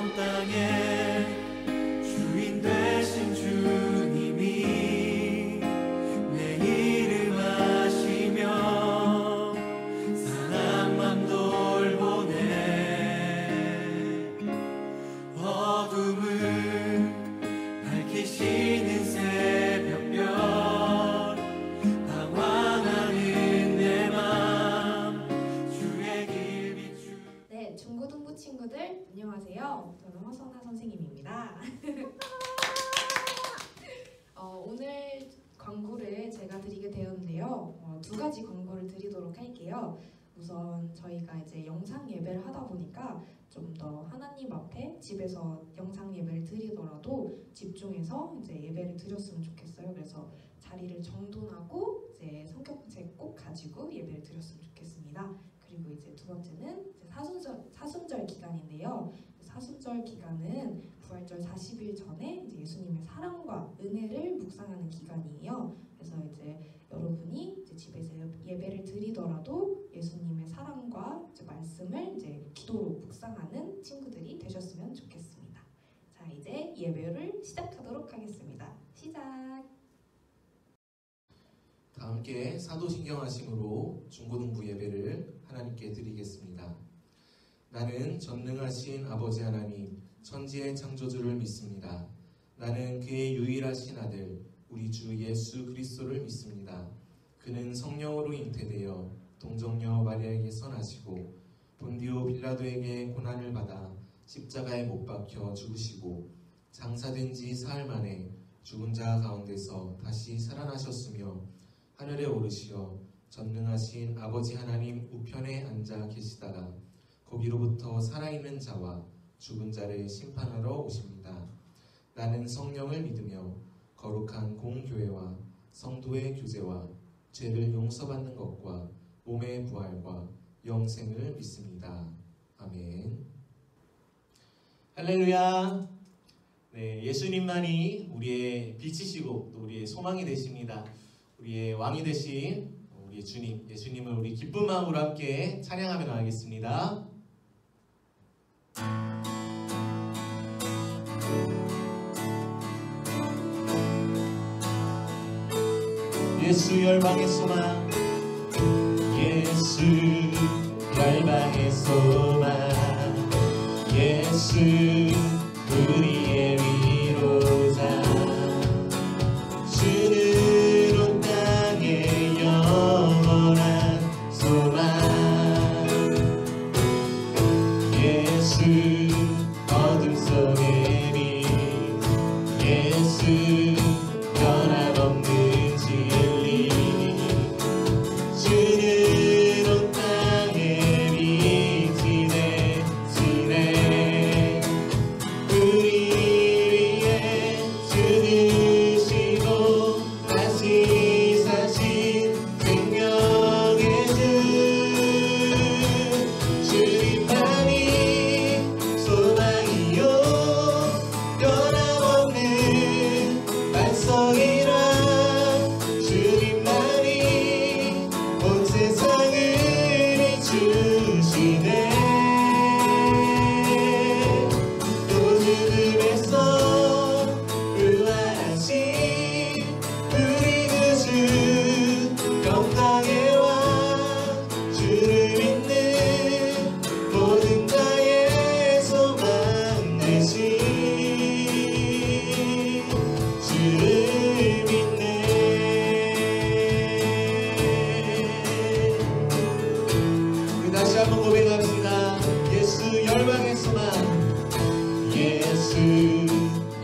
온 땅에 주인 되신 주님이 내 이름 아시며 사랑만 돌보네. 어둠을 밝히시는 새벽별 방황하는 내 맘 주의 길 비추. 네, 중고등부 친구들 안녕하세요. 저는 허선아 선생님입니다. 오늘 광고를 제가 드리게 되었는데요. 두 가지 광고를 드리도록 할게요. 우선 저희가 이제 영상 예배를 하다 보니까 좀 더 하나님 앞에 집에서 영상 예배를 드리더라도 집중해서 이제 예배를 드렸으면 좋겠어요. 그래서 자리를 정돈하고 이제 성경책 꼭 가지고 예배를 드렸으면 좋겠습니다. 그리고 이제 두 번째는 이제 사순절 기간인데요. 사순절 기간은 부활절 40일 전에 이제 예수님의 사랑과 은혜를 묵상하는 기간이에요. 그래서 이제 여러분이 이제 집에서 예배를 드리더라도 예수님의 사랑과 이제 말씀을 이제 기도로 묵상하는 친구들이 되셨으면 좋겠습니다. 자, 이제 예배를 시작하도록 하겠습니다. 시작! 다 함께 사도신경하심으로 중고등부 예배를 하나님께 드리겠습니다. 나는 전능하신 아버지 하나님, 천지의 창조주를 믿습니다. 나는 그의 유일하신 아들, 우리 주 예수 그리스도를 믿습니다. 그는 성령으로 잉태되어 동정녀 마리아에게서 나시고 본디오 빌라도에게 고난을 받아 십자가에 못 박혀 죽으시고 장사된 지 사흘 만에 죽은 자 가운데서 다시 살아나셨으며 하늘에 오르시어 전능하신 아버지 하나님 우편에 앉아 계시다가 거기로부터 살아있는 자와 죽은 자를 심판하러 오십니다. 나는 성령을 믿으며 거룩한 공교회와 성도의 교제와 죄를 용서받는 것과 몸의 부활과 영생을 믿습니다. 아멘. 할렐루야. 네, 예수님만이 우리의 빛이시고 또 우리의 소망이 되십니다. 우리의 왕이 되신 우리의 주님, 예수님을 우리 기쁜 마음으로 함께 찬양하며 나가겠습니다. 예수 열방의 소망, 예수 열방의 소망, 예수 우리의 위로자, 주는 온 땅의 영원한 소망, 예수 어둠 속의 빛, 예수 변함없는 진리, 주는 온 땅의 빛이 되시네. 우리 위에 죽으시고 다시 사신 생명의 주, 주님만이 소망이요 변함없는 반석이라, 주님만이 온 세상을 비추시네. 또 죽음에서 부활하신 우리 구주 영광의 왕, 주를 믿는 모든 자의 소망 되신 주를 믿네. 우리 다시 한번 고백합시다. 예수 열방의 소망, 예수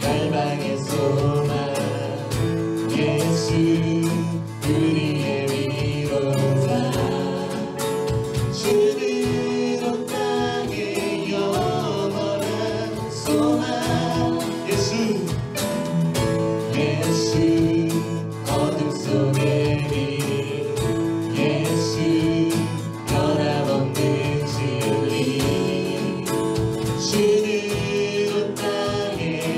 열방의 소망, 예수 우리의 위로자, 주는 온 땅의 영원한 소망, 예수 예수 어둠 속의 빛, 예수 변함없는 진리, 주는 온 땅의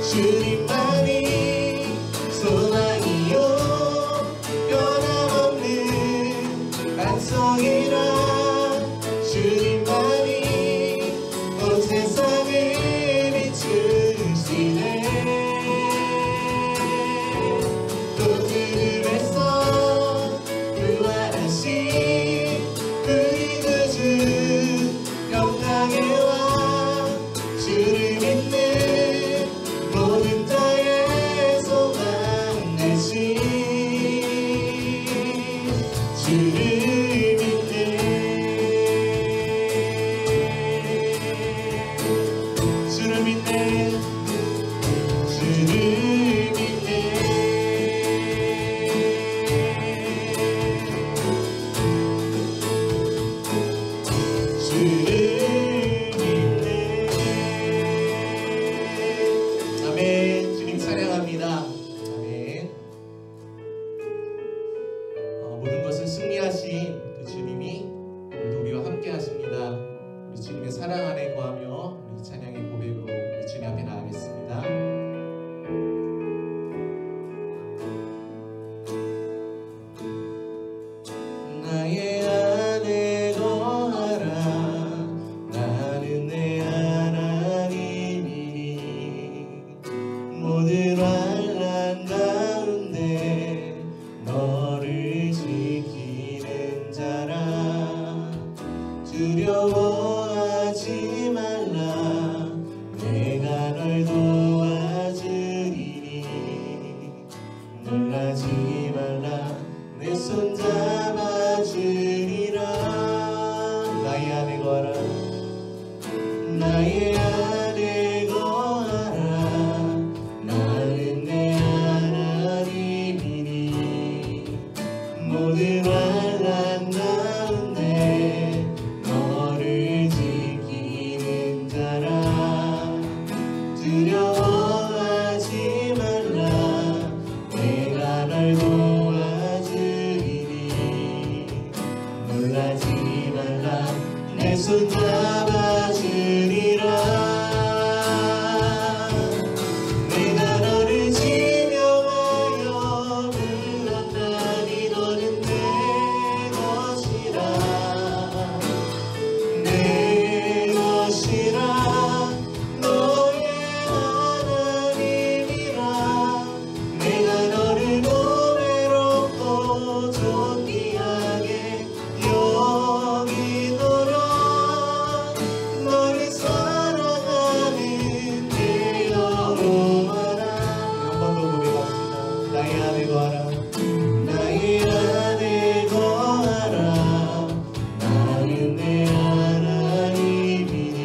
주님만이 소망이요 변함없는 반석이라 주님만이 온 세상을 비추시네 또 그들에서 부활하신 우리 구주 영광의 왕 주를 믿는 모든 자의 소망 되신 주를 믿네 주를 믿네 주를 믿네 주를 믿네 아멘. 주님 찬양합니다. 아멘. 모든 것을 승리하신 그 주님이 오늘도 우리와 함께 하십니다. 우리 주님의 사랑 안에 거하며 우리 찬양의 고백으로 우리 주님 앞에 나가겠습니다. 나의 안에 거하라 나는 내 하나님이니 모든 환난 가운데 너를 지키는 자라 두려워하지 말라 내가 널 도와주리니 놀라지 말라 내 손 잡아주리라 나의 안에 거하라 나의 안에 거하라 나는 내 하나님이니 모든 환난 가운데 너를 지키는 자라 두려워하지 말라 내가 널 도와주리니 놀라지 말라 내 손 잡아주리라 내가 너를 지명하여 불렀나니 너는 내 것이라 내 것이라 너의 하나님이라 내가 너를 보배롭고 존귀하게 여기노라 너를 사랑하는 내 영혼아 한 번 더 고백합시다 나의 안에 거하라 나의 안에 거하라 나는 내 하나님이니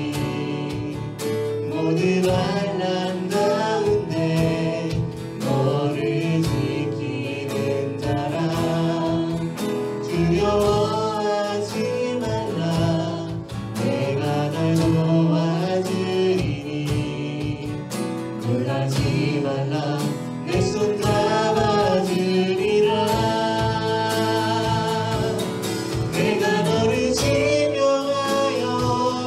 모든 환난 가운데 너를 지키는 자라 두려워하지 말라 내가 널 도와주리니 놀라지 말라 내 손 잡아주리라 내가 너를 지명하여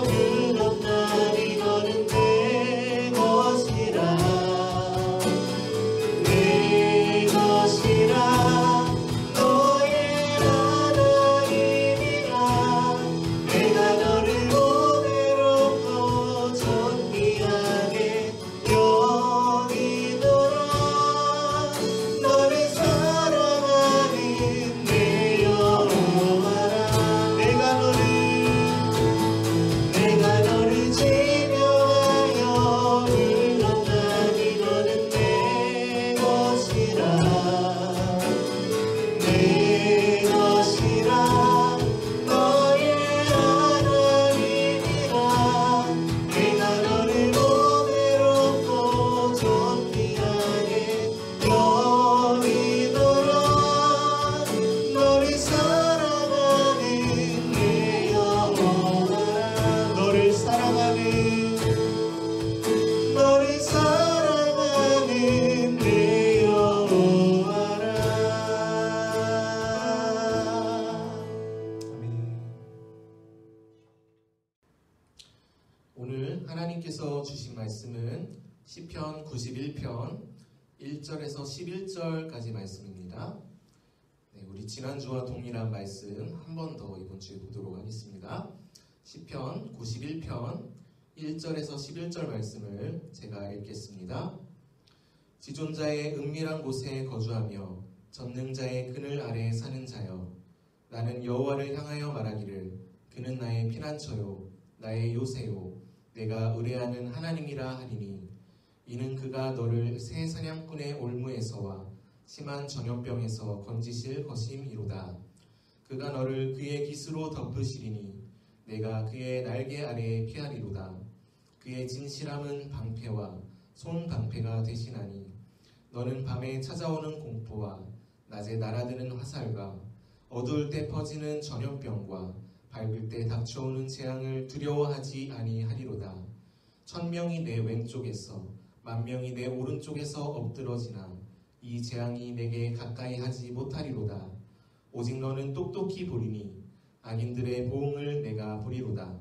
불렀나니 너는 내 것이라 내 것이라 너의 하나님이라 내가 너를 보배롭고 존귀하게 여기노라 너를 사랑하는 내 영혼아 내가 너를 지명하여 불렀나니 너는 내 것이라 내 것이라 너의 하나님이라 내가 너를 보배롭고 존귀하게 여기노라 너를 사랑하는 내 영혼아 너를 사랑하는 내 영혼아 아멘. 오늘 하나님께서 주신 말씀은 시편 91편 1절에서 11절까지 말씀입니다. 네, 우리 지난주와 동일한 말씀 한 번 더 이번 주에 보도록 하겠습니다. 시편 91편 1절에서 11절 말씀을 제가 읽겠습니다. 지존자의 은밀한 곳에 거주하며 전능자의 그늘 아래에 사는 자여, 나는 여호와를 향하여 말하기를 그는 나의 피난처요 나의 요새요 내가 의뢰하는 하나님이라 하리니, 이는 그가 너를 새 사냥꾼의 올무에서와 심한 전염병에서 건지실 것임이로다. 그가 너를 그의 깃으로 덮으시리니 내가 그의 날개 아래에 피하리로다. 그의 진실함은 방패와 손 방패가 되시나니, 너는 밤에 찾아오는 공포와 낮에 날아드는 화살과 어두울 때 퍼지는 전염병과 밝을 때 닥쳐오는 재앙을 두려워하지 아니하리로다. 1000명이 내 왼쪽에서 10,000명이 내 오른쪽에서 엎드러지나 이 재앙이 내게 가까이 하지 못하리로다. 오직 너는 똑똑히 보리니 악인들의 보응을 내가 보리로다.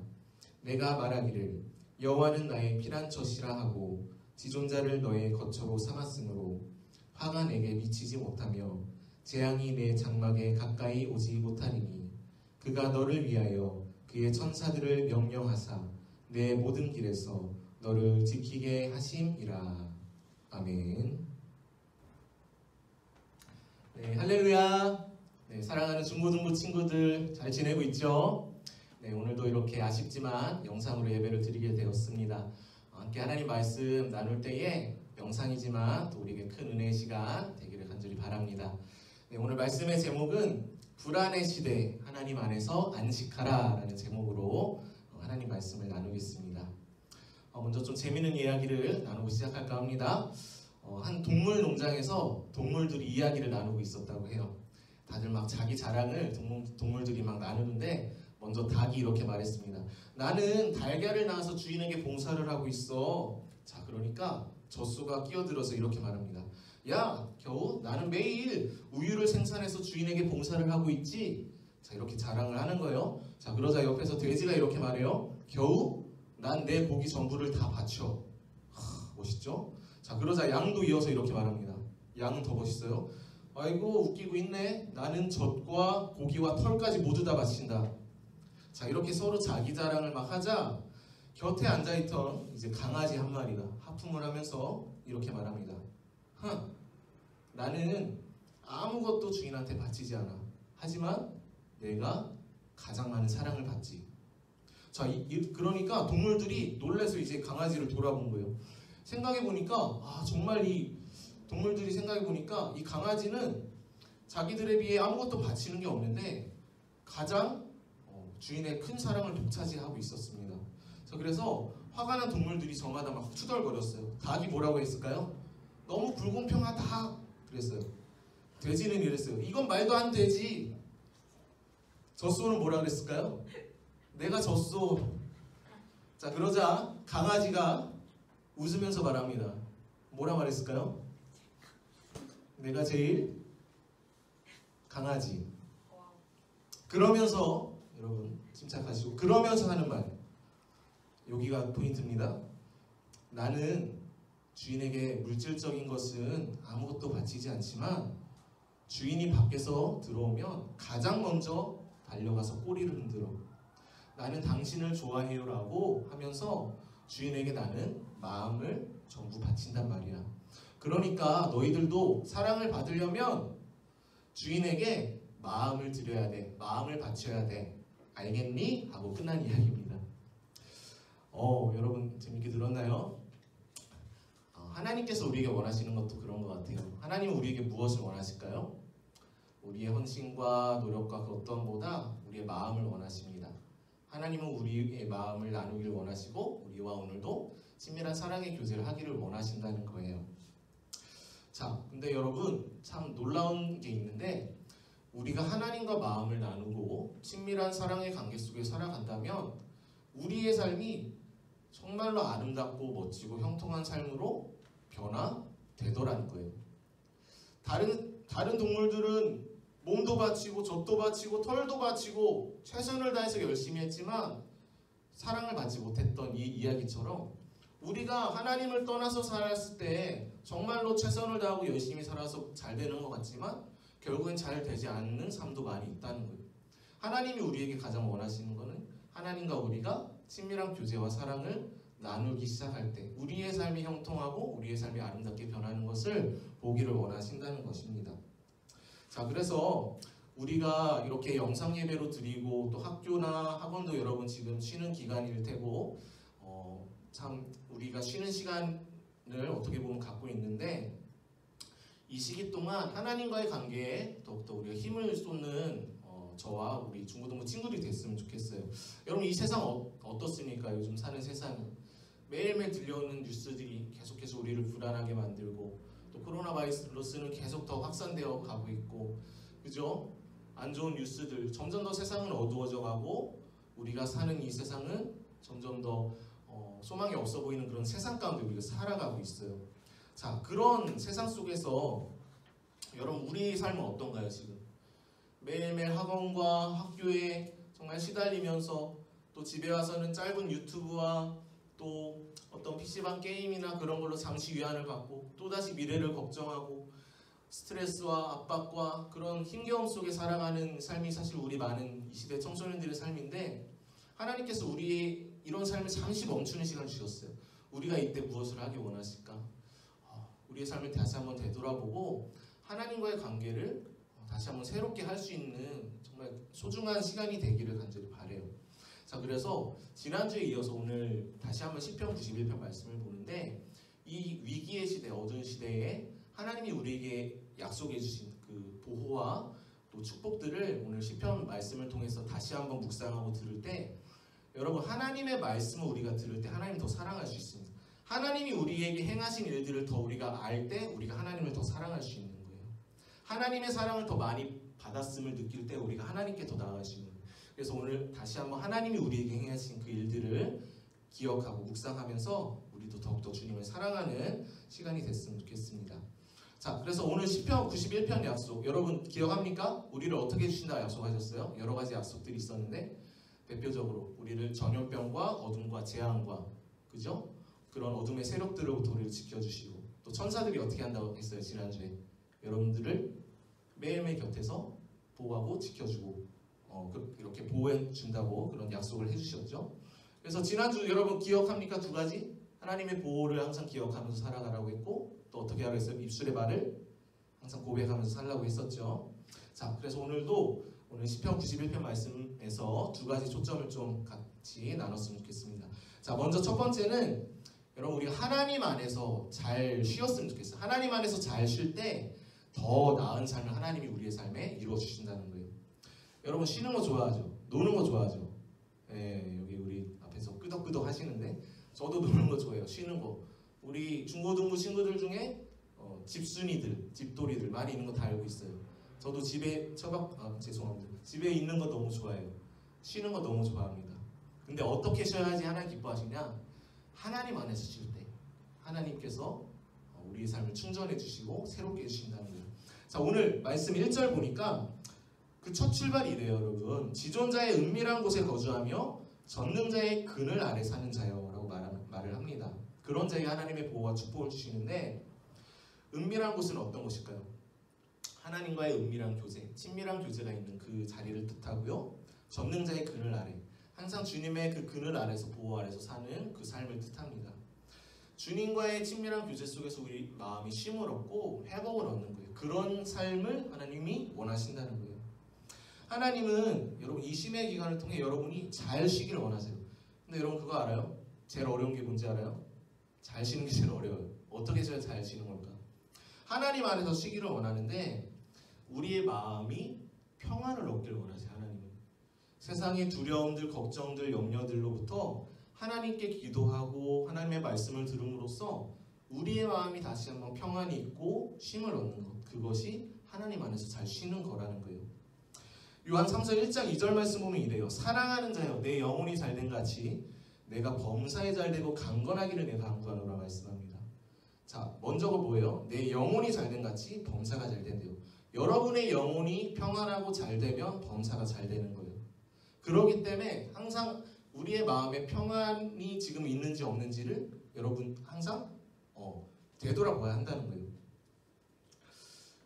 내가 말하기를 여호와는 나의 피난처시라 하고 지존자를 너의 거처로 삼았으므로 화가 내게 미치지 못하며 재앙이 내 장막에 가까이 오지 못하리니, 그가 너를 위하여 그의 천사들을 명령하사 내 모든 길에서 너를 지키게 하심이라. 아멘. 네, 할렐루야. 네, 사랑하는 중고등부 친구들 잘 지내고 있죠? 네, 오늘도 이렇게 아쉽지만 영상으로 예배를 드리게 되었습니다. 함께 하나님 말씀 나눌 때에 영상이지만 또 우리에게 큰 은혜의 시간 되기를 간절히 바랍니다. 네, 오늘 말씀의 제목은 불안의 시대 하나님 안에서 안식하라 라는 제목으로 하나님 말씀을 나누겠습니다. 먼저 좀 재미있는 이야기를 나누고 시작할까 합니다. 한 동물 농장에서 동물들이 이야기를 나누고 있었다고 해요. 다들 막 자기 자랑을 동물들이 막 나누는데, 먼저 닭이 이렇게 말했습니다. 나는 달걀을 낳아서 주인에게 봉사를 하고 있어. 자, 그러니까 젖소가 끼어들어서 이렇게 말합니다. 야, 겨우 나는 매일 우유를 생산해서 주인에게 봉사를 하고 있지. 자, 이렇게 자랑을 하는 거예요. 자, 그러자 옆에서 돼지가 이렇게 말해요. 겨우 난 내 고기 전부를 다 바쳐. 멋있죠? 자, 그러자 양도 이어서 이렇게 말합니다. 양은 더 멋있어요. 아이고 웃기고 있네. 나는 젖과 고기와 털까지 모두 다 바친다. 자, 이렇게 서로 자기 자랑을 막 하자 곁에 앉아있던 이제 강아지 한 마리가 하품을 하면서 이렇게 말합니다. 나는 아무것도 주인한테 바치지 않아. 하지만 내가 가장 많은 사랑을 받지. 자, 그러니까 동물들이 놀라서 이제 강아지를 돌아본 거예요. 생각해보니까 정말 이 동물들이 생각해보니까 이 강아지는 자기들에 비해 아무것도 바치는 게 없는데 가장 주인의 큰 사랑을 독차지하고 있었습니다. 자, 그래서 화가 난 동물들이 저마다 막 투덜거렸어요. 닭이 뭐라고 했을까요? 너무 불공평하다 그랬어요. 돼지는 이랬어요. 이건 말도 안 되지. 젖소는 뭐라 그랬을까요? 내가 젖소. 자, 그러자 강아지가 웃으면서 말합니다. 뭐라 말했을까요? 내가 제일 강아지. 그러면서 여러분 침착하시고, 그러면서 하는 말, 여기가 포인트입니다. 나는 주인에게 물질적인 것은 아무것도 바치지 않지만 주인이 밖에서 들어오면 가장 먼저 달려가서 꼬리를 흔들어 나는 당신을 좋아해요 라고 하면서 주인에게 나는 마음을 전부 바친단 말이야. 그러니까 너희들도 사랑을 받으려면 주인에게 마음을 드려야 돼. 마음을 바쳐야 돼. 알겠니? 하고 끝난 이야기입니다. 여러분 재밌게 들었나요? 하나님께서 우리에게 원하시는 것도 그런 것 같아요. 하나님은 우리에게 무엇을 원하실까요? 우리의 헌신과 노력과 그 어떤 보다 우리의 마음을 원하십니다. 하나님은 우리의 마음을 나누길 원하시고 우리와 오늘도 친밀한 사랑의 교제를 하기를 원하신다는 거예요. 자, 근데 여러분 참 놀라운 게 있는데, 우리가 하나님과 마음을 나누고 친밀한 사랑의 관계 속에 살아간다면 우리의 삶이 정말로 아름답고 멋지고 형통한 삶으로 변화되더라는 거예요. 다른 동물들은 몸도 바치고 젖도 바치고 털도 바치고 최선을 다해서 열심히 했지만 사랑을 받지 못했던 이 이야기처럼 우리가 하나님을 떠나서 살았을 때 정말로 최선을 다하고 열심히 살아서 잘 되는 것 같지만 결국엔 잘 되지 않는 삶도 많이 있다는 거예요. 하나님이 우리에게 가장 원하시는 것은 하나님과 우리가 친밀한 교제와 사랑을 나누기 시작할 때 우리의 삶이 형통하고 우리의 삶이 아름답게 변하는 것을 보기를 원하신다는 것입니다. 자, 그래서 우리가 이렇게 영상 예배로 드리고 또 학교나 학원도 여러분 지금 쉬는 기간일 테고 참 우리가 쉬는 시간을 어떻게 보면 갖고 있는데 이 시기 동안 하나님과의 관계에 더욱더 우리가 힘을 쏟는 저와 우리 중고등부 친구들이 됐으면 좋겠어요. 여러분 이 세상 어떻습니까? 요즘 사는 세상이 매일매일 들려오는 뉴스들이 계속해서 우리를 불안하게 만들고 또 코로나 바이러스는 계속 더 확산되어 가고 있고 그죠? 안 좋은 뉴스들 점점 더 세상은 어두워져 가고 우리가 사는 이 세상은 점점 더 소망이 없어 보이는 그런 세상 가운데 우리가 살아가고 있어요. 자, 그런 세상 속에서 여러분 우리의 삶은 어떤가요 지금? 매일매일 학원과 학교에 정말 시달리면서 또 집에 와서는 짧은 유튜브와 또 어떤 PC방 게임이나 그런 걸로 잠시 위안을 받고 또다시 미래를 걱정하고 스트레스와 압박과 그런 힘겨움 속에 살아가는 삶이 사실 우리 많은 이 시대 청소년들의 삶인데 하나님께서 우리의 이런 삶을 잠시 멈추는 시간을 주셨어요. 우리가 이때 무엇을 하기 원하실까? 우리의 삶을 다시 한번 되돌아보고 하나님과의 관계를 다시 한번 새롭게 할 수 있는 정말 소중한 시간이 되기를 간절히 바라요. 자, 그래서 지난주에 이어서 오늘 다시 한번 시편 91편 말씀을 보는데 이 위기의 시대, 어두운 시대에 하나님이 우리에게 약속해 주신 그 보호와 또 축복들을 오늘 시편 말씀을 통해서 다시 한번 묵상하고 들을 때 여러분 하나님의 말씀을 우리가 들을 때 하나님 더 사랑할 수 있습니다. 하나님이 우리에게 행하신 일들을 더 우리가 알 때 우리가 하나님을 더 사랑할 수 있는 거예요. 하나님의 사랑을 더 많이 받았음을 느낄 때 우리가 하나님께 더 나아갈 수 있는 거예요. 그래서 오늘 다시 한번 하나님이 우리에게 행하신 그 일들을 기억하고 묵상하면서 우리도 더욱더 주님을 사랑하는 시간이 됐으면 좋겠습니다. 자, 그래서 오늘 시편 91편 약속 여러분 기억합니까? 우리를 어떻게 해주신다 약속하셨어요? 여러 가지 약속들이 있었는데 대표적으로 우리를 전염병과 어둠과 재앙과 그죠? 그런 어둠의 세력들로부터 우리를 지켜주시고 또 천사들이 어떻게 한다고 했어요 지난주에 여러분들을 매일매일 곁에서 보호하고 지켜주고 이렇게 보호해 준다고 그런 약속을 해주셨죠. 그래서 지난주 여러분 기억합니까? 두 가지 하나님의 보호를 항상 기억하면서 살아가라고 했고 또 어떻게 하라고 했어요? 입술의 말을 항상 고백하면서 살라고 했었죠. 자, 그래서 오늘 시편 91편 말씀에서 두 가지 초점을 좀 같이 나눴으면 좋겠습니다. 자, 먼저 첫 번째는 여러분 우리가 하나님 안에서 잘 쉬었으면 좋겠어요. 하나님 안에서 잘 쉴 때 더 나은 삶을 하나님이 우리의 삶에 이루어 주신다는 거예요. 여러분 쉬는 거 좋아하죠? 노는 거 좋아하죠? 예, 여기 우리 앞에서 끄덕끄덕 하시는데 저도 노는 거 좋아해요. 쉬는 거. 우리 중고등부 친구들 중에 집순이들, 집돌이들 많이 있는 거 다 알고 있어요. 저도 집에 죄송합니다. 집에 있는 거 너무 좋아해요. 쉬는 거 너무 좋아합니다. 근데 어떻게 쉬어야지 하나님 기뻐하시냐? 하나님 안에서 쉴 때 하나님께서 우리의 삶을 충전해 주시고 새롭게 해주신다는 거예요. 자, 오늘 말씀 1절 보니까 그 첫 출발이 이래요. 여러분 지존자의 은밀한 곳에 거주하며 전능자의 그늘 아래 사는 자요 라고 말을 합니다. 그런 자에게 하나님의 보호와 축복을 주시는데 은밀한 곳은 어떤 곳일까요? 하나님과의 은밀한 교제, 친밀한 교제가 있는 그 자리를 뜻하고요. 전능자의 그늘 아래 항상 주님의 그 그늘 아래서 보호 아래서 사는 그 삶을 뜻합니다. 주님과의 친밀한 교제 속에서 우리 마음이 쉼을 얻고 회복을 얻는 거예요. 그런 삶을 하나님이 원하신다는 거예요. 하나님은 여러분 이 쉼의 기간을 통해 여러분이 잘 쉬기를 원하세요. 근데 여러분 그거 알아요? 제일 어려운 게 뭔지 알아요? 잘 쉬는 게 제일 어려워요. 어떻게 해야 잘 쉬는 걸까? 하나님 안에서 쉬기를 원하는데 우리의 마음이 평안을 얻기를 원하세요. 하나님은 세상의 두려움들, 걱정들, 염려들로부터 하나님께 기도하고 하나님의 말씀을 들음으로써 우리의 마음이 다시 한번 평안이 있고 쉼을 얻는 것, 그것이 하나님 안에서 잘 쉬는 거라는 거예요. 요한 3서 1장 2절 말씀 보면 이래요. 사랑하는 자여 내 영혼이 잘된 같이 내가 범사에 잘되고 강건하기를 내가 간구하노라 말씀합니다. 자, 먼저가 뭐예요? 내 영혼이 잘된 같이 범사가 잘된대요. 여러분의 영혼이 평안하고 잘되면 범사가 잘되는 거예요. 그렇기 때문에 항상 우리의 마음에 평안이 지금 있는지 없는지를 여러분 항상 되돌아봐야 한다는 거예요.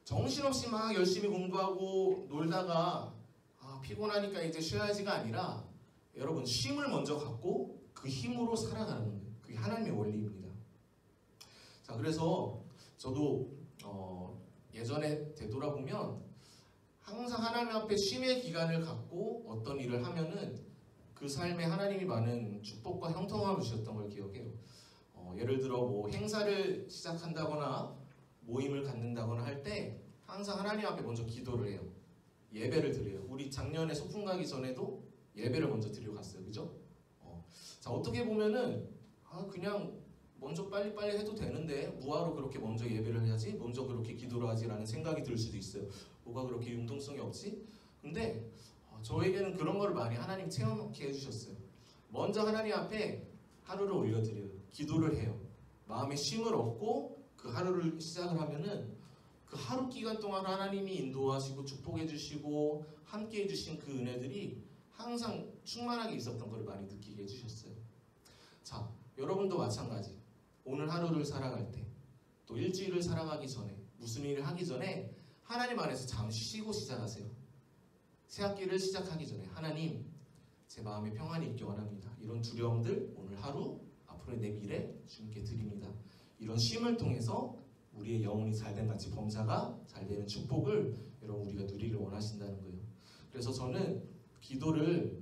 정신없이 막 열심히 공부하고 놀다가 피곤하니까 이제 쉬어야지가 아니라 여러분 쉼을 먼저 갖고 그 힘으로 살아가는 거예요. 그게 하나님의 원리입니다. 자, 그래서 저도 예전에 되돌아보면 항상 하나님 앞에 쉼의 기간을 갖고 어떤 일을 하면은 그 삶에 하나님이 많은 축복과 형통함을 주셨던 걸 기억해요. 예를 들어 뭐 행사를 시작한다거나 모임을 갖는다거나 할 때 항상 하나님 앞에 먼저 기도를 해요. 예배를 드려요. 우리 작년에 소풍 가기 전에도 예배를 먼저 드리러 갔어요. 그죠? 자, 어떻게 보면은 그냥 먼저 빨리빨리 해도 되는데 뭐하러 그렇게 먼저 예배를 해야지? 먼저 그렇게 기도를 하지라는 생각이 들 수도 있어요. 뭐가 그렇게 융통성이 없지? 근데 저에게는 그런 걸 많이 하나님 체험하게 해주셨어요. 먼저 하나님 앞에 하루를 올려드려요. 기도를 해요. 마음에 쉼을 얻고 그 하루를 시작을 하면은 그 하루 기간 동안 하나님이 인도하시고 축복해 주시고 함께 해주신 그 은혜들이 항상 충만하게 있었던 걸 많이 느끼게 해주셨어요. 자, 여러분도 마찬가지. 오늘 하루를 살아갈 때, 또 일주일을 살아가기 전에, 무슨 일을 하기 전에 하나님 안에서 잠시 쉬고 시작하세요. 새 학기를 시작하기 전에 하나님, 제 마음에 평안이 있기 원합니다. 이런 두려움들 오늘 하루, 앞으로의 내 미래 주님께 드립니다. 이런 쉼을 통해서 우리의 영혼이 잘된 같이 범사가 잘되는 축복을 여러분 우리가 누리길 원하신다는 거예요. 그래서 저는 기도를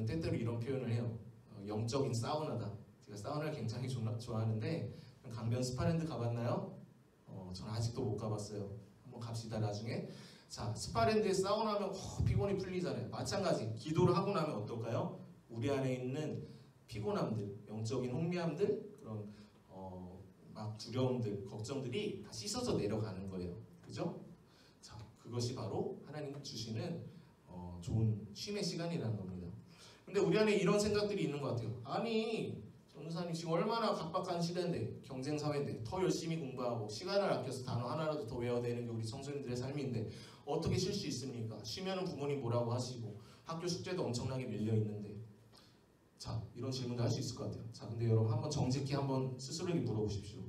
때때로 이런 표현을 해요. 영적인 사우나다. 제가 사우나를 굉장히 좋아하는데 강변 스파랜드 가봤나요? 저는 아직도 못 가봤어요. 한번 갑시다 나중에. 자, 스파랜드에 사우나하면 피곤이 풀리잖아요. 마찬가지 기도를 하고 나면 어떨까요? 우리 안에 있는 피곤함들, 영적인 혼미함들, 그런 막 두려움들, 걱정들이 다 씻어져 내려가는 거예요. 그죠? 자, 그것이 바로 하나님 주시는 좋은 쉼의 시간이라는 겁니다. 근데 우리 안에 이런 생각들이 있는 것 같아요. 아니, 전도사님 지금 얼마나 각박한 시대인데, 경쟁 사회인데 더 열심히 공부하고 시간을 아껴서 단어 하나라도 더 외워야 되는 게 우리 청소년들의 삶인데 어떻게 쉴 수 있습니까? 쉬면은 부모님 뭐라고 하시고 학교 숙제도 엄청나게 밀려 있는데. 자, 이런 질문도 할 수 있을 것 같아요. 자, 근데 여러분 한번 정직히 한번 스스로에게 물어보십시오.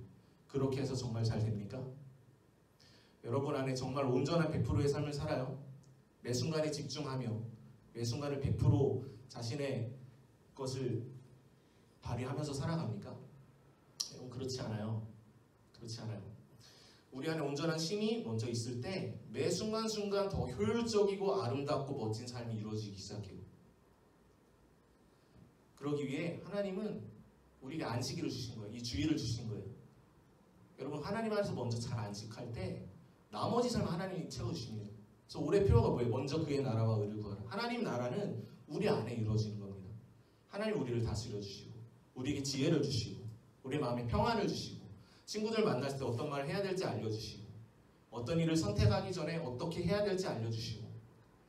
그렇게 해서 정말 잘 됩니까? 여러분 안에 정말 온전한 100%의 삶을 살아요? 매 순간에 집중하며 매 순간을 100% 자신의 것을 발휘하면서 살아갑니까? 여러분 그렇지 않아요. 그렇지 않아요. 우리 안에 온전한 쉼이 먼저 있을 때 매 순간순간 더 효율적이고 아름답고 멋진 삶이 이루어지기 시작해요. 그러기 위해 하나님은 우리에게 안식일을 주신 거예요. 이 주일을 주신 거예요. 여러분 하나님 안에서 먼저 잘 안식할 때 나머지 삶을 하나님이 채워주십니다. 그래서 올해 표어가 뭐예요? 먼저 그의 나라와 의를 구하라. 하나님 나라는 우리 안에 이루어지는 겁니다. 하나님 우리를 다스려 주시고 우리에게 지혜를 주시고 우리의 마음에 평안을 주시고 친구들 만났을 때 어떤 말을 해야 될지 알려주시고 어떤 일을 선택하기 전에 어떻게 해야 될지 알려주시고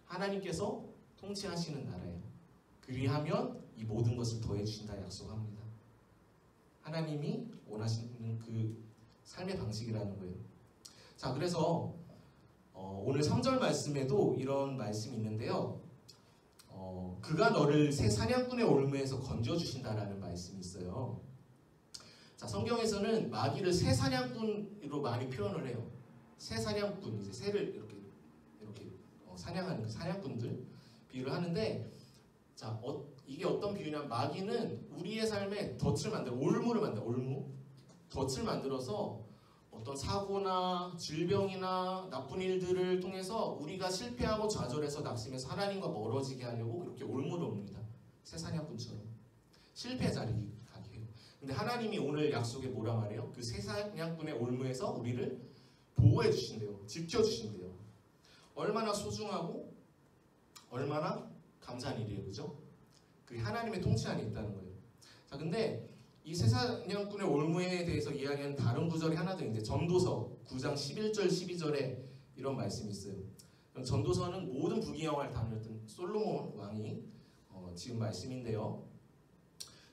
하나님께서 통치하시는 나라예요. 그리하면 이 모든 것을 더해 주신다 약속합니다. 하나님이 원하시는 그 삶의 방식이라는 거예요. 자, 그래서 오늘 3절 말씀에도 이런 말씀이 있는데요. 그가 너를 새 사냥꾼의 올무에서 건져주신다라는 말씀이 있어요. 자, 성경에서는 마귀를 새 사냥꾼으로 많이 표현을 해요. 새 사냥꾼, 이제 새를 이렇게 사냥하는 그 사냥꾼들 비유를 하는데, 자, 이게 어떤 비유냐면 마귀는 우리의 삶에 덫을 만들어, 올무를 만들어, 덫을 만들어서 어떤 사고나 질병이나 나쁜 일들을 통해서 우리가 실패하고 좌절해서 낙심해서 하나님과 멀어지게 하려고 이렇게 올무를 옵니다. 새 사냥꾼처럼 실패 자리에 가게 해요. 근데 하나님이 오늘 약속에 뭐라 말해요? 그 새 사냥꾼의 올무에서 우리를 보호해 주신대요. 지켜 주신대요. 얼마나 소중하고 얼마나 감사한 일이에요. 그죠? 그게 하나님의 통치 안에 있다는 거예요. 자, 근데 이 새 사냥꾼의 올무에 대해서 이야기하는 다른 구절이 하나 더 있는데, 전도서 9장 11절 12절에 이런 말씀이 있어요. 전도서는 모든 부귀영화를 다녔던 솔로몬 왕이 지은 말씀인데요.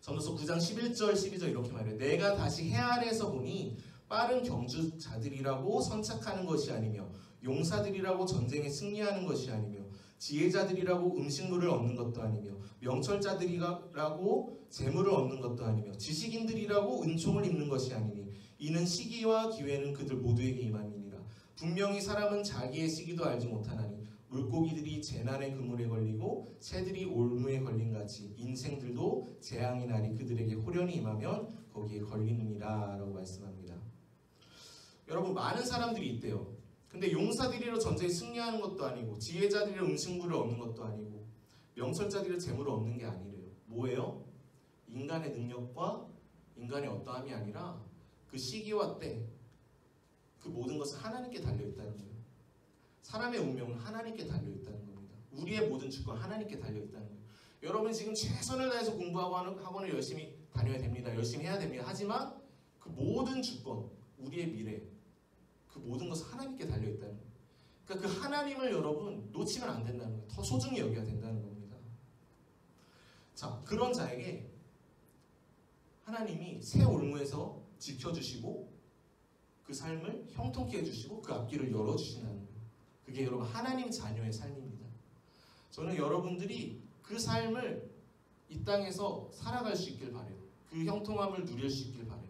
전도서 9장 11절 12절 이렇게 말해요. 내가 다시 해 아래에서 보니 빠른 경주자들이라고 선착하는 것이 아니며 용사들이라고 전쟁에 승리하는 것이 아니며 지혜자들이라고 음식물을 얻는 것도 아니며 명철자들이라고 재물을 얻는 것도 아니며 지식인들이라고 은총을 입는 것이 아니니 이는 시기와 기회는 그들 모두에게 임함이니라. 분명히 사람은 자기의 시기도 알지 못하나니 물고기들이 재난의 그물에 걸리고 새들이 올무에 걸린 같이 인생들도 재앙의 날이 그들에게 호련히 임하면 거기에 걸리느니라 라고 말씀합니다. 여러분, 많은 사람들이 있대요. 근데 용사들이로 전쟁에 승리하는 것도 아니고 지혜자들이로 음식물을 얻는 것도 아니고 명철자들이로 재물을 얻는 게 아니래요. 뭐예요? 인간의 능력과 인간의 어떠함이 아니라 그 시기와 때, 그 모든 것은 하나님께 달려있다는 거예요. 사람의 운명은 하나님께 달려있다는 겁니다. 우리의 모든 주권 하나님께 달려있다는 거예요. 여러분 지금 최선을 다해서 공부하고 하는 학원을 열심히 다녀야 됩니다. 열심히 해야 됩니다. 하지만 그 모든 주권, 우리의 미래, 그 모든 것은 하나님께 달려있다는 거예요. 그러니까 그 하나님을 여러분 놓치면 안 된다는 거예요. 더 소중히 여겨야 된다는 겁니다. 자, 그런 자에게 하나님이 새 올무에서 지켜주시고 그 삶을 형통케 해주시고 그 앞길을 열어주신다는 거예요. 그게 여러분 하나님 자녀의 삶입니다. 저는 여러분들이 그 삶을 이 땅에서 살아갈 수 있길 바라요. 그 형통함을 누릴 수 있길 바라요.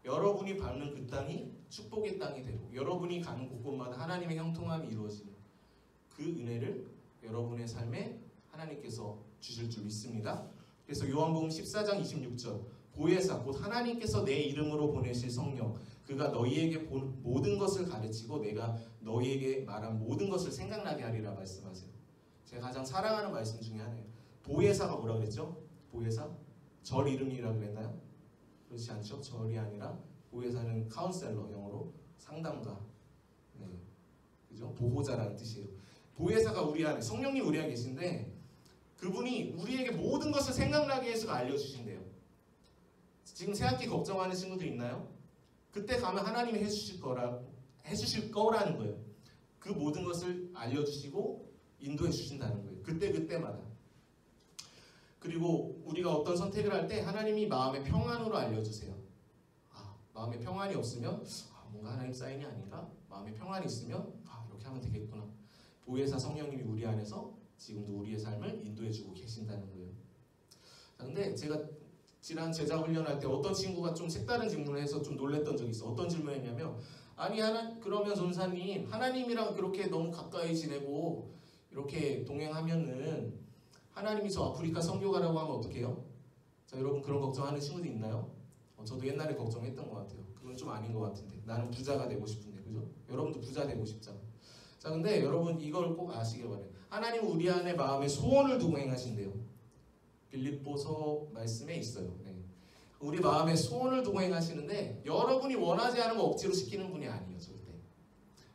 여러분이 밟는 그 땅이 축복의 땅이 되고 여러분이 가는 곳곳마다 하나님의 형통함이 이루어지는 그 은혜를 여러분의 삶에 하나님께서 주실 줄 믿습니다. 그래서 요한복음 14장 26절 보혜사 곧 하나님께서 내 이름으로 보내실 성령 그가 너희에게 모든 것을 가르치고 내가 너희에게 말한 모든 것을 생각나게 하리라 말씀하세요. 제가 가장 사랑하는 말씀 중에 하나예요. 보혜사가 뭐라 그랬죠? 보혜사? 절 이름이라고 그랬나요? 그렇지 않죠? 절이 아니라 보혜사는 카운셀러, 영어로 상담가, 네, 그죠? 보호자라는 뜻이에요. 보혜사가 우리 안에, 성령님 우리 안에 계신데 그분이 우리에게 모든 것을 생각나게 해서 알려주신대요. 지금 새학기 걱정하는 친구들 있나요? 그때 가면 하나님이 해주실 거라는 거예요. 그 모든 것을 알려주시고 인도해 주신다는 거예요. 그때마다. 그리고 우리가 어떤 선택을 할 때 하나님이 마음의 평안으로 알려주세요. 마음의 평안이 없으면 뭔가 하나님 사인이 아닌가? 마음의 평안이 있으면 이렇게 하면 되겠구나. 보혜사 성령님이 우리 안에서 지금도 우리의 삶을 인도해주고 계신다는 거예요. 근데 제가 지난 제자 훈련할 때 어떤 친구가 좀 색다른 질문을 해서 좀 놀랬던 적이 있어. 어떤 질문을 했냐면 그러면 전사님 하나님이랑 그렇게 너무 가까이 지내고 이렇게 동행하면은 하나님이 저 아프리카 선교가라고 하면 어떡해요? 자, 여러분 그런 걱정하는 친구들 있나요? 저도 옛날에 걱정했던 것 같아요. 그건 좀 아닌 것 같은데 나는 부자가 되고 싶은데, 그죠? 여러분도 부자 되고 싶잖아. 자, 근데 여러분 이걸 꼭 아시길 바래요. 하나님은 우리 안에 마음에 소원을 두고 행하신대요. 빌립보서 말씀에 있어요. 네. 우리 마음에 소원을 두고 행하시는데 여러분이 원하지 않은 거 억지로 시키는 분이 아니에요. 절대.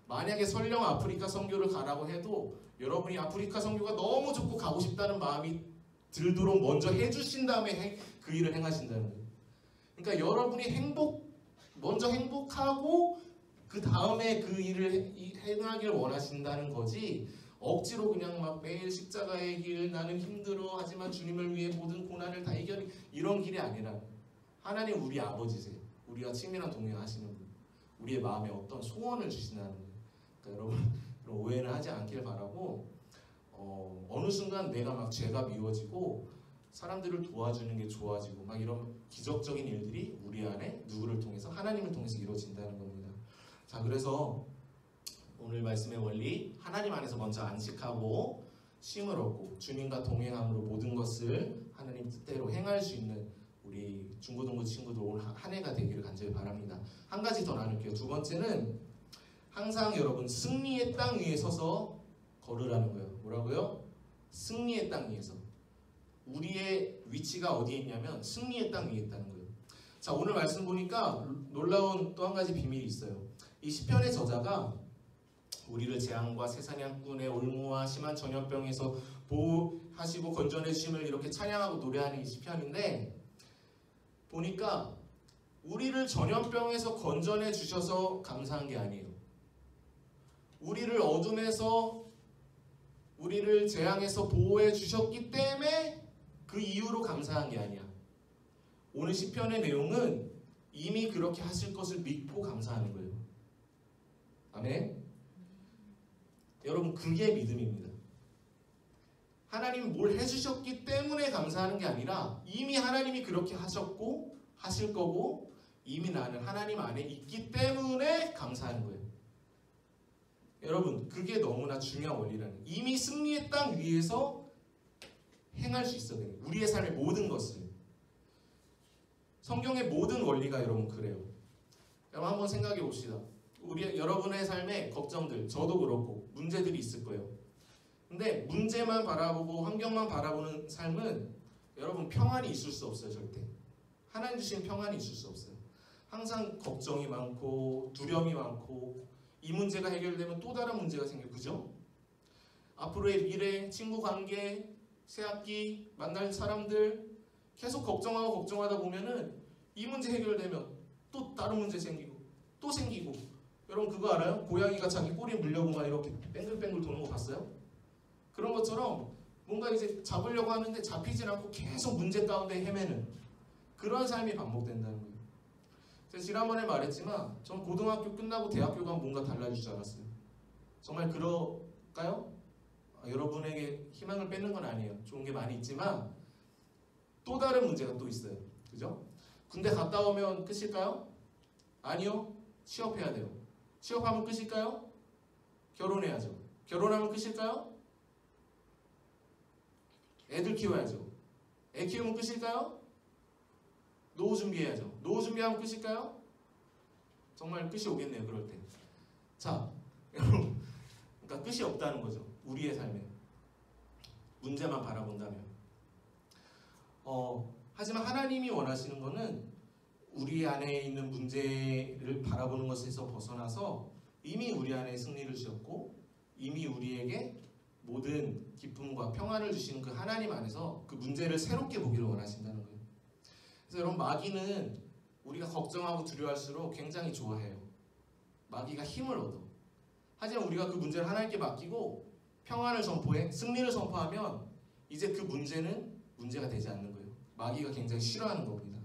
만약에 설령 아프리카 선교를 가라고 해도 여러분이 아프리카 선교가 너무 좋고 가고 싶다는 마음이 들도록 먼저 해주신 다음에 그 일을 행하신다는 거예요. 그러니까 여러분이 먼저 행복하고 그 다음에 그 일을 행하길 원하신다는 거지, 억지로 그냥 막 매일 십자가의 길, 나는 힘들어 하지만 주님을 위해 모든 고난을 다 이겨내, 이런 길이 아니라 하나님 우리 아버지세요. 우리와 친밀한 동행하시는 분, 우리의 마음에 어떤 소원을 주신다는 거예요. 그러니까 여러분 그런 오해는 하지 않길 바라고, 어느 순간 내가 막 죄가 미워지고 사람들을 도와주는 게 좋아지고 막 이런 기적적인 일들이 우리 안에 누구를 통해서, 하나님을 통해서 이루어진다는 겁니다. 자, 그래서 오늘 말씀의 원리, 하나님 안에서 먼저 안식하고 쉼을 얻고 주님과 동행함으로 모든 것을 하나님 뜻대로 행할 수 있는 우리 중고등부 친구들 오늘 한 해가 되기를 간절히 바랍니다. 한 가지 더 나눌게요. 두 번째는 항상 여러분 승리의 땅 위에 서서 걸으라는 거예요. 뭐라고요? 승리의 땅 위에서. 우리의 위치가 어디에 있냐면 승리의 땅 위에 있다는 거예요. 자, 오늘 말씀 보니까 놀라운 또 한 가지 비밀이 있어요. 이 시편의 저자가 우리를 재앙과 세사냥꾼의 올무와 심한 전염병에서 보호하시고 건전해 주심을 이렇게 찬양하고 노래하는 이 시편인데, 보니까 우리를 전염병에서 건전해 주셔서 감사한 게 아니에요. 우리를 어둠에서, 우리를 재앙에서 보호해 주셨기 때문에 그 이유로 감사한 게 아니야. 오늘 시편의 내용은 이미 그렇게 하실 것을 믿고 감사하는 거예요. 아멘. 여러분, 그게 믿음입니다. 하나님이 뭘 해주셨기 때문에 감사하는 게 아니라 이미 하나님이 그렇게 하셨고 하실 거고 이미 나는 하나님 안에 있기 때문에 감사하는 거예요. 여러분, 그게 너무나 중요한 원리라는 거예요. 이미 승리의 땅 위에서 행할 수 있어야 돼요. 우리의 삶의 모든 것을. 성경의 모든 원리가 여러분 그래요. 여러분 한번 생각해 봅시다. 여러분의 삶에 걱정들, 저도 그렇고 문제들이 있을 거예요. 근데 문제만 바라보고 환경만 바라보는 삶은 여러분 평안이 있을 수 없어요. 절대. 하나님 주신 평안이 있을 수 없어요. 항상 걱정이 많고 두려움이 많고 이 문제가 해결되면 또 다른 문제가 생겨요. 그죠? 앞으로의 미래, 친구 관계, 새학기, 만날 사람들 계속 걱정하고 걱정하다 보면은 이 문제 해결되면 또 다른 문제 생기고 또 생기고. 여러분 그거 알아요? 고양이가 자기 꼬리에 물려고만 이렇게 뱅글뱅글 도는 거 봤어요? 그런 것처럼 뭔가 이제 잡으려고 하는데 잡히질 않고 계속 문제 가운데 헤매는 그런 삶이 반복된다는 거예요. 제가 지난번에 말했지만 전 고등학교 끝나고 대학교 가면 뭔가 달라질 줄 알았어요. 정말 그럴까요? 여러분에게 희망을 뺏는 건 아니에요. 좋은 게 많이 있지만 또 다른 문제가 또 있어요. 그죠? 군대 갔다 오면 끝일까요? 아니요. 취업해야 돼요. 취업하면 끝일까요? 결혼해야죠. 결혼하면 끝일까요? 애들 키워야죠. 애 키우면 끝일까요? 노후 준비해야죠. 노후 준비하면 끝일까요? 정말 끝이 오겠네요. 그럴 때. 자, 여러분, 그러니까 끝이 없다는 거죠. 우리의 삶에. 문제만 바라본다면. 하지만 하나님이 원하시는 거는 우리 안에 있는 문제를 바라보는 것에서 벗어나서 이미 우리 안에 승리를 주셨고 이미 우리에게 모든 기쁨과 평안을 주시는 그 하나님 안에서 그 문제를 새롭게 보기를 원하신다는 거예요. 그래서 여러분 마귀는 우리가 걱정하고 두려워할수록 굉장히 좋아해요. 마귀가 힘을 얻어. 하지만 우리가 그 문제를 하나님께 맡기고 평안을 선포해 승리를 선포하면 이제 그 문제는 문제가 되지 않는 거예요. 마귀가 굉장히 싫어하는 겁니다.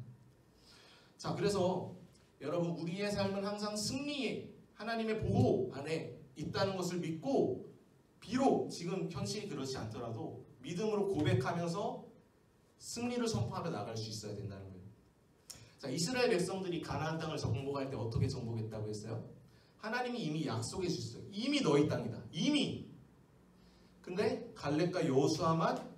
자, 그래서 여러분 우리의 삶은 항상 승리에 하나님의 보호 안에 있다는 것을 믿고 비록 지금 현실이 그렇지 않더라도 믿음으로 고백하면서 승리를 선포하며 나갈 수 있어야 된다는 거예요. 자, 이스라엘 백성들이 가나안 땅을 정복할 때 어떻게 정복했다고 했어요? 하나님이 이미 약속해 주셨어요. 이미 너희 땅이다. 이미. 근데 갈렙과 여호수아만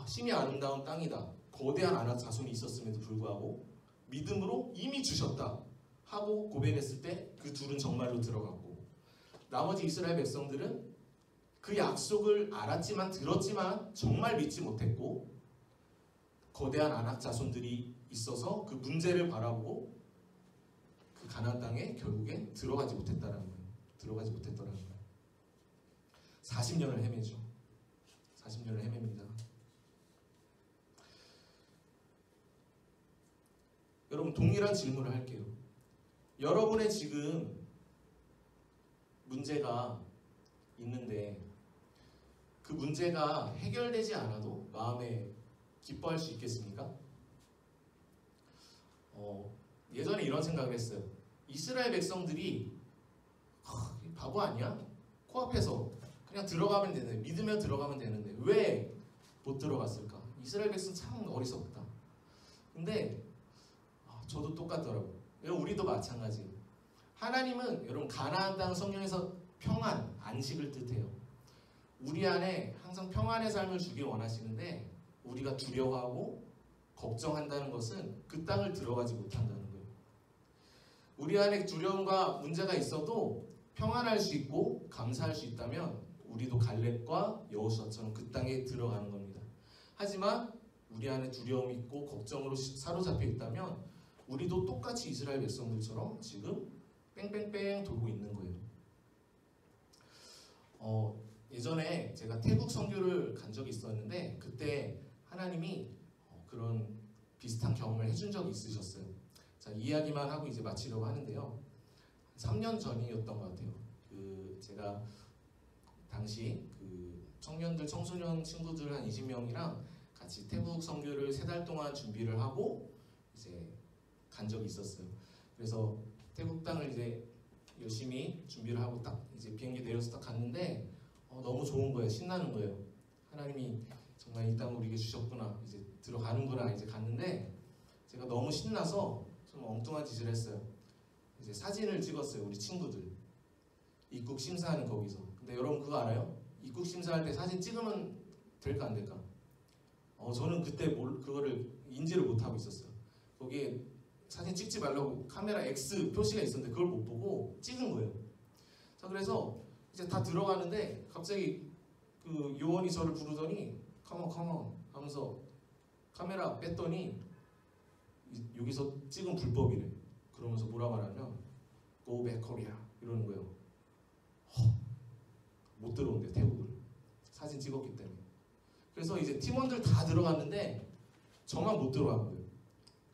심히 아름다운 땅이다. 거대한 아낙 자손이 있었음에도 불구하고 믿음으로 이미 주셨다 하고 고백했을 때 그 둘은 정말로 들어갔고 나머지 이스라엘 백성들은 그 약속을 알았지만 들었지만 정말 믿지 못했고 거대한 아낙 자손들이 있어서 그 문제를 바라보고 그 가나안 땅에 결국에 들어가지 못했다라는 거예요. 들어가지 못했더라는 거예요. 40년을 헤매죠. 40년을 헤맵니다. 여러분 동일한 질문을 할게요. 여러분의 지금 문제가 있는데 그 문제가 해결되지 않아도 마음에 기뻐할 수 있겠습니까? 예전에 이런 생각을 했어요. 이스라엘 백성들이 바보 아니야? 코앞에서 그냥 들어가면 되는데 믿으며 들어가면 되는데 왜 못 들어갔을까? 이스라엘 백성 참 어리석다. 근데 저도 똑같더라고요. 우리도 마찬가지예요. 하나님은 여러분 가나안 땅 성경에서 평안, 안식을 뜻해요. 우리 안에 항상 평안의 삶을 주길 원하시는데 우리가 두려워하고 걱정한다는 것은 그 땅을 들어가지 못한다는 거예요. 우리 안에 두려움과 문제가 있어도 평안할 수 있고 감사할 수 있다면 우리도 갈렙과 여호수아처럼 그 땅에 들어가는 겁니다. 하지만 우리 안에 두려움이 있고 걱정으로 사로잡혀 있다면 우리도 똑같이 이스라엘 백성들처럼 지금 뺑뺑뺑 돌고 있는 거예요. 예전에 제가 태국 선교를 간 적이 있었는데 그때 하나님이 그런 비슷한 경험을 해준 적이 있으셨어요. 자, 이야기만 하고 이제 마치려고 하는데요. 3년 전이었던 것 같아요. 제가 당시 청년들, 청소년 친구들 한 20명이랑 같이 태국 선교를 3달 동안 준비를 하고 이제 간 적이 있었어요. 그래서 태국 땅을 이제 열심히 준비를 하고 딱 이제 비행기 내려서 딱 갔는데 너무 좋은 거예요. 신나는 거예요. 하나님이 정말 이 땅 우리에게 주셨구나, 이제 들어가는구나, 이제 갔는데 제가 너무 신나서 좀 엉뚱한 짓을 했어요. 이제 사진을 찍었어요. 우리 친구들 입국 심사하는 거기서. 근데 여러분 그거 알아요? 입국 심사할 때 사진 찍으면 될까 안 될까? 저는 그때 그거를 인지를 못하고 있었어요. 거기에 사진 찍지 말라고 카메라 X 표시가 있었는데 그걸 못 보고 찍은 거예요. 자, 그래서 이제 다 들어가는데 갑자기 그 요원이 저를 부르더니 컴온 하면서 카메라 뺐더니 여기서 찍은 불법이래. 그러면서 뭐라 말하면 Go back Korea 이러는 거예요. 못 들어온대, 태국을. 사진 찍었기 때문에. 그래서 이제 팀원들 다 들어갔는데 저만 못 들어간 거예요.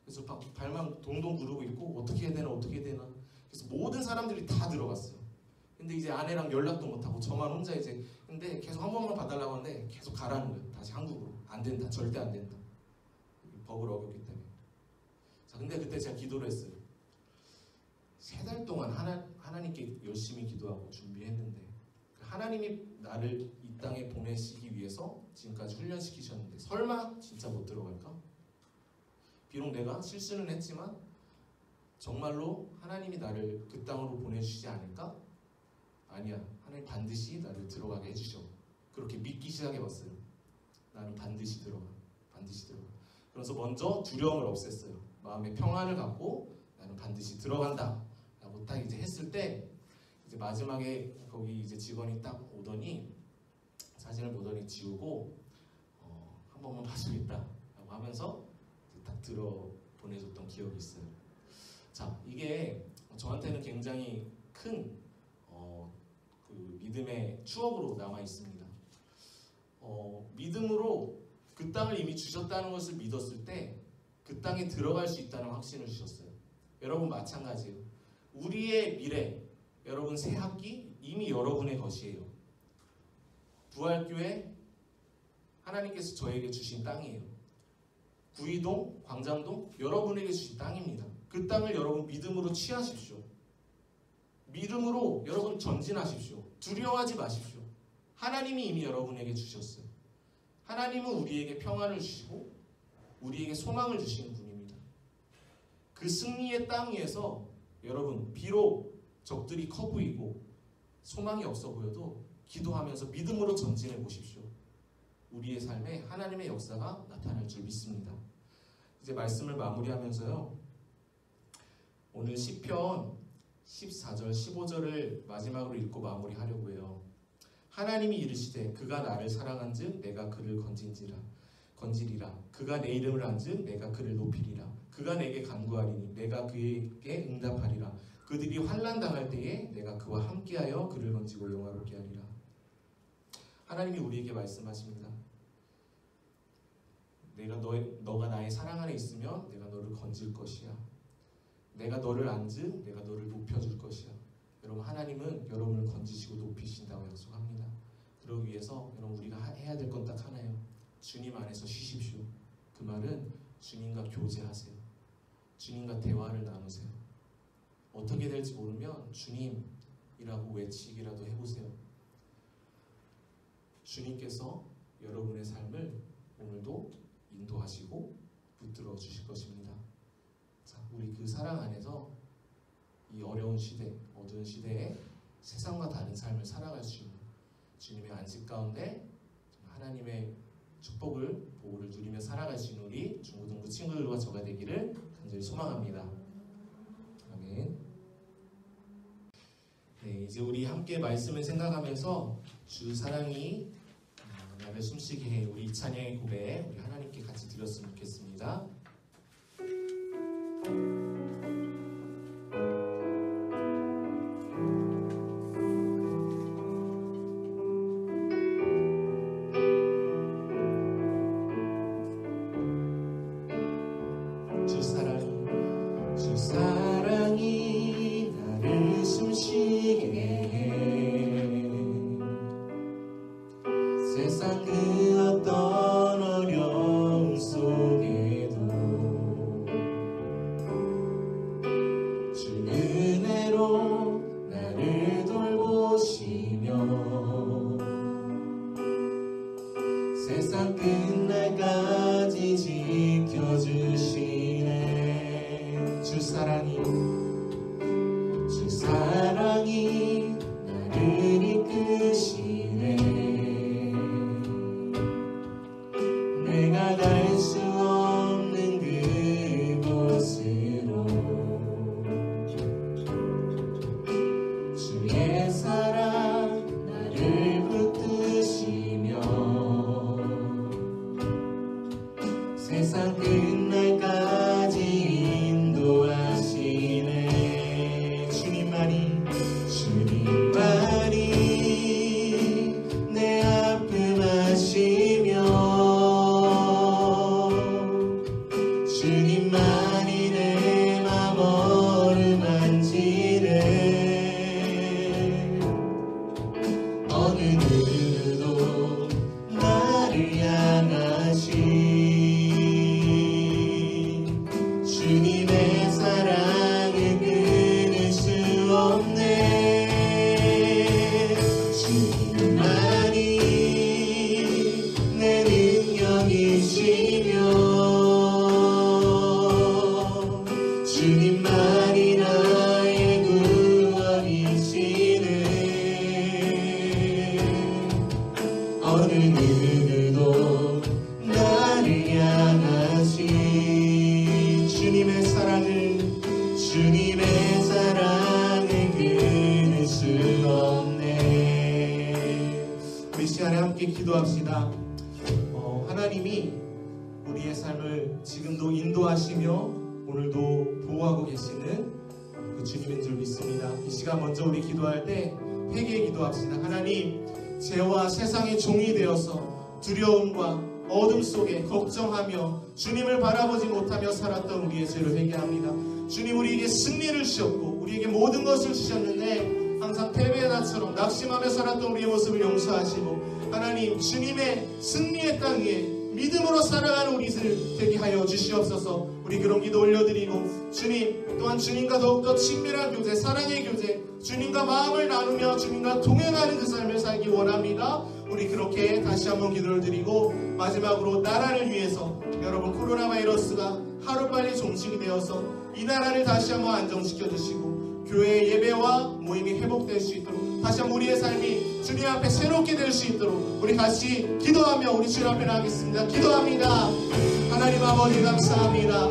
그래서 발만 동동 구르고 있고 어떻게 해야 되나. 그래서 모든 사람들이 다 들어갔어요. 근데 이제 아내랑 연락도 못하고 저만 혼자 이제, 근데 계속 한 번만 봐달라고 하는데 계속 가라는 거예요. 다시 한국으로. 안 된다, 절대 안 된다. 법을 어겼기 때문에. 자, 근데 그때 제가 기도를 했어요. 3달 동안 하나님께 열심히 기도하고 준비했는데 하나님이 나를 이 땅에 보내시기 위해서 지금까지 훈련시키셨는데 설마 진짜 못 들어갈까? 비록 내가 실수는 했지만 정말로 하나님이 나를 그 땅으로 보내주시지 않을까? 아니야, 하나님 반드시 나를 들어가게 해주셔. 그렇게 믿기 시작해봤어요. 나는 반드시 들어가. 그래서 먼저 두려움을 없앴어요. 마음의 평안을 갖고 나는 반드시 들어간다 라고 딱 이제 했을 때, 이제 마지막에 거기 이제 직원이 딱 오더니 사진을 보더니 지우고 한 번만 봐주겠다 라고 하면서 딱 들어 보내줬던 기억이 있어요. 자, 이게 저한테는 굉장히 큰 그 믿음의 추억으로 남아 있습니다. 믿음으로 그 땅을 이미 주셨다는 것을 믿었을 때 그 땅에 들어갈 수 있다는 확신을 주셨어요. 여러분 마찬가지예요. 우리의 미래, 여러분 새 학기 이미 여러분의 것이에요. 부활교회 하나님께서 저에게 주신 땅이에요. 구이동, 광장동 여러분에게 주신 땅입니다. 그 땅을 여러분 믿음으로 취하십시오. 믿음으로 여러분 전진하십시오. 두려워하지 마십시오. 하나님이 이미 여러분에게 주셨어요. 하나님은 우리에게 평안을 주시고 우리에게 소망을 주시는 분입니다. 그 승리의 땅 위에서 여러분 비록 적들이 커 보이고 소망이 없어 보여도 기도하면서 믿음으로 전진해 보십시오. 우리의 삶에 하나님의 역사가 나타날 줄 믿습니다. 이제 말씀을 마무리하면서요, 오늘 시편 14절 15절을 마지막으로 읽고 마무리하려고 해요. 하나님이 이르시되 그가 나를 사랑한즉 내가 그를 건지리라. 그가 내 이름을 안즉 내가 그를 높이리라. 그가 내게 간구하리니 내가 그에게 응답하리라. 그들이 환난 당할 때에 내가 그와 함께하여 그를 건지고 영화롭게 하리라. 하나님이 우리에게 말씀하십니다. 너가 나의 사랑 안에 있으면 내가 너를 건질 것이야. 내가 너를 안즉 내가 너를 높여줄 것이야. 여러분, 하나님은 여러분을 건지시고 높이신다고 약속합니다. 그러기 위해서 여러분 우리가 해야 될 건 딱 하나예요. 주님 안에서 쉬십시오. 그 말은 주님과 교제하세요. 주님과 대화를 나누세요. 어떻게 될지 모르면 주님이라고 외치기라도 해보세요. 주님께서 여러분의 삶을 오늘도 인도하시고 붙들어 주실 것입니다. 자, 우리 그 사랑 안에서 이 어려운 시대, 어두운 시대에 세상과 다른 삶을 살아갈 수 있는 주님의 안식 가운데 하나님의 축복을, 보호를 누리며 살아갈 수 있는 우리 중고등부 친구들과 저가 되기를 간절히 소망합니다. 아멘. 네, 이제 우리 함께 말씀을 생각하면서 주 사랑이 나를 숨쉬게 해, 우리 이 찬양의 고백 우리 하나님께 같이 드렸으면 좋겠습니다. 주 사랑이 나를 숨쉬게 해. 세상 그 어떤 어려움 속에도 주 은혜로 나를 돌보시며 세상 그 붙드시네. 내가 갈 수 없는 그곳으로 주의 사랑 나를 붙드시며 세상 끝날까지 인도하시네. 주님만이 내 아픔 아시며 주님만이 내 맘 어루만지네. 어느 누구도 나를 향하신 주님의 사랑을 끊을 수 없네. 주님만이 내 능력이시며 주님만이 나의 구원이시네. 어느 누구도 나를 향하신 주님의 사랑을 끊을 수 없네. 우리 시간에 함께 기도합시다. 하나님이 우리의 삶을 지금도 인도하시며 오늘도 보호하고 계시는 그 주님인 줄 믿습니다. 이 시간 먼저 우리 기도할 때 회개 기도합시다. 하나님, 죄와 세상의 종이 되어서 두려움과 어둠 속에 걱정하며 주님을 바라보지 못하며 살았던 우리의 죄를 회개합니다. 주님, 우리에게 승리를 주셨고 우리에게 모든 것을 주셨는데 항상 패배의 나처럼 낙심하며 살았던 우리의 모습을 용서하시고 하나님, 주님의 승리의 땅 위에 믿음으로 살아가는 우리들 되게 하여 주시옵소서. 우리 그런 기도 올려드리고 주님 또한 주님과 더욱더 친밀한 교제, 사랑의 교제, 주님과 마음을 나누며 주님과 동행하는 그 삶을 살기 원합니다. 우리 그렇게 다시 한번 기도를 드리고 마지막으로 나라를 위해서 여러분, 코로나 바이러스가 하루빨리 종식이 되어서 이 나라를 다시 한번 안정시켜 주시고 교회의 예배와 모임이 회복될 수 있도록 다시 한번 우리의 삶이 주님 앞에 새롭게 될 수 있도록 우리 같이 기도하며 우리 주님 앞에 나가겠습니다. 기도합니다. 하나님 아버지 감사합니다.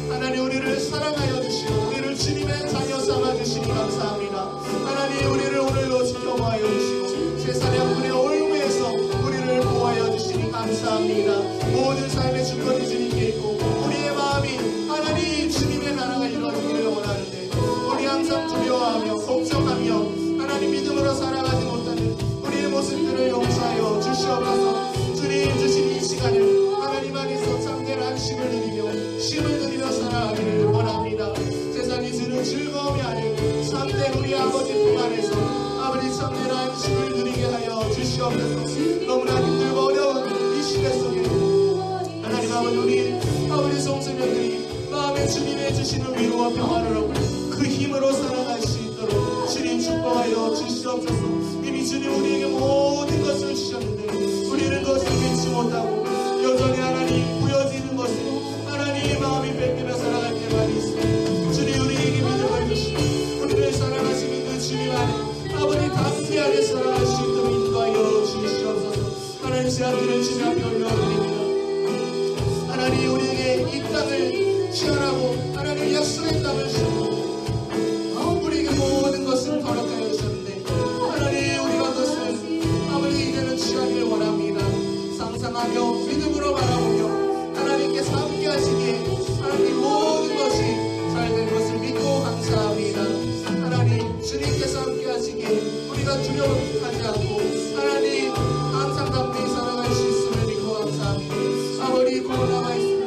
하나님, 우리를 사랑하여 주시고 우리를 주님의 자녀 삼아주시니 감사합니다. 하나님, 우리를 오늘도 지켜보아여 주시고 세상의 악군의 올무에서 우리를 보호하여 주시니 감사합니다. 모든 삶의 주권이 주님께 있고 우리의 마음이 하나님 주님의 나라가 이루어지기를 원하는데 우리 항상 두려워하며 걱정하며 하나님 믿음으로 살아가지 못하는 우리의 모습들을 용서하여 주시옵소서. 주님 주신 이 시간을 하나님 안에서 참된 안식을 누리며 쉼을 누리며 살아가기를 원합니다. 세상이 주는 즐거움이 아닌 참된 우리 아버지 품 안에서 아버지 참된 안식을 누리게 하여 주시옵소서. 너무나 힘들고 어려운 이 시대 속에 하나님 아버지, 우리 아버지 성소년들이 마음에 주님의 주시는 위로와 평안을 얻고 그 힘으로 살아갈 수 있도록 주님 축복하여 주시옵소서. 이미 주님 우리에게 모든 것을 주셨는데 우리는 그것을 믿지 못하고 여전히 하나님 부여지는 것을 하나님 마음이 뺏기며 살아갈 때만 있습니다. 주님 우리에게 믿음을 주시고 우리를 사랑하시는 그 주님 안에 아버지 담대하게 살아갈 수 있도록 인도하여 주시옵소서. 하나님, 제안들을 주님 앞에 올려드립니다. 하나님, 우리에게 이 땅을 취하라고 하나님 약속의 땅을 주셨고 우리에게 모든 것을 허락하여 주셨는데 하나님, 우리가 그것을 아버지 이제는 취하기를 원합니다. 상상하며 믿음으로 바라보며 하나님께서 함께 하시기에 하나님 모든 것이 잘된 것을 믿고 감사합니다. 하나님, 주님께서 함께 하시기에 우리가 두려워하지 않고 하나님 항상 담대히 살아갈 수 있음을 믿고 감사합니다. 아버지, 코로나가 있습니다.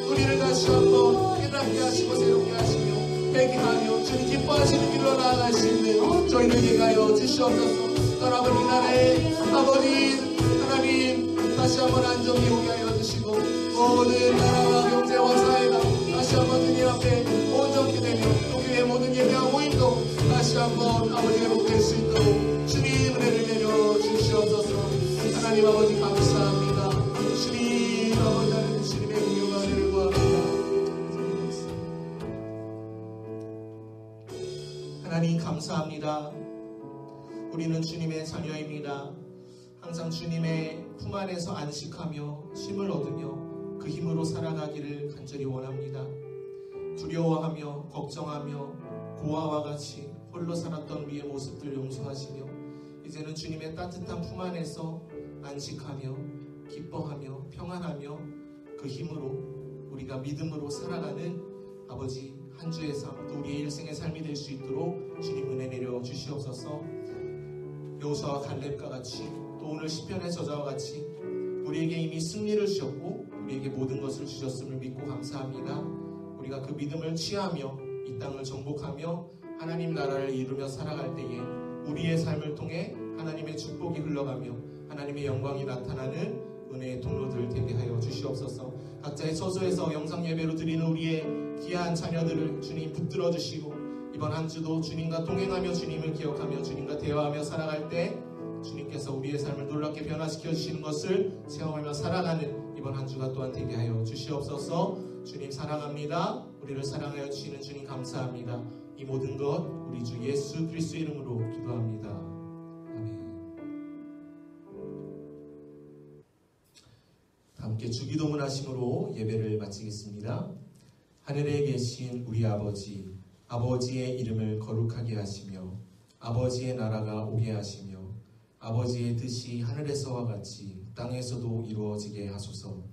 우리를 다시 한번 깨닫게 하시고 새롭게 하시며 회개하며 주님 기뻐하시는 길로 나아갈 수 있는 저희들에게 하여 주시옵소서. 아버지, 나라의 아버지 하나님 다시 한번 안정이 오게 하여 주시고 모든 나라와 경제와 사회가 다시 한번 주님 앞에 온전케 되며 또 교회의 모든 예배와 모임도 다시 한번 아버지 회복될 수 있도록 주님 은혜를 내려 주시옵소서. 하나님 아버지 감사합니다. 주님 아버지 하나님 주님의 은혜와 은혜를 구합니다. 하나님 감사합니다. 우리는 주님의 자녀입니다. 항상 주님의 품 안에서 안식하며 힘을 얻으며 그 힘으로 살아가기를 간절히 원합니다. 두려워하며 걱정하며 고아와 같이 홀로 살았던 우리의 모습들 용서하시며 이제는 주님의 따뜻한 품 안에서 안식하며 기뻐하며 평안하며 그 힘으로 우리가 믿음으로 살아가는 아버지 한 주의 삶, 또 우리의 일생의 삶이 될 수 있도록 주님 은혜 내려 주시옵소서. 여호수아와 갈렙과 같이 또 오늘 시편의 저자와 같이 우리에게 이미 승리를 주셨고 우리에게 모든 것을 주셨음을 믿고 감사합니다. 우리가 그 믿음을 취하며 이 땅을 정복하며 하나님 나라를 이루며 살아갈 때에 우리의 삶을 통해 하나님의 축복이 흘러가며 하나님의 영광이 나타나는 은혜의 통로들 되게 하여 주시옵소서. 각자의 처소에서 영상 예배로 드리는 우리의 귀한 자녀들을 주님 붙들어 주시고 이번 한 주도 주님과 동행하며 주님을 기억하며 주님과 대화하며 살아갈 때 주님께서 우리의 삶을 놀랍게 변화시켜 주시는 것을 체험하며 살아가는 이번 한 주가 또한 되게 하여 주시옵소서. 주님 사랑합니다. 우리를 사랑하여 주시는 주님 감사합니다. 이 모든 것 우리 주 예수 그리스도 이름으로 기도합니다. 아멘. 함께 주기도문 하심으로 예배를 마치겠습니다. 하늘에 계신 우리 아버지, 아버지의 이름을 거룩하게 하시며 아버지의 나라가 오게 하시며 아버지의 뜻이 하늘에서와 같이 땅에서도 이루어지게 하소서.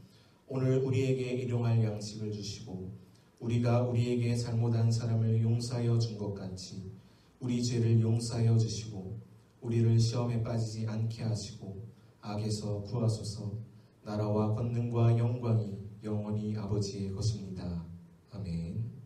오늘 우리에게 일용할 양식을 주시고 우리가 우리에게 잘못한 사람을 용서하여 준 것 같이 우리 죄를 용서하여 주시고 우리를 시험에 빠지지 않게 하시고 악에서 구하소서. 나라와 권능과 영광이 영원히 아버지의 것입니다. 아멘.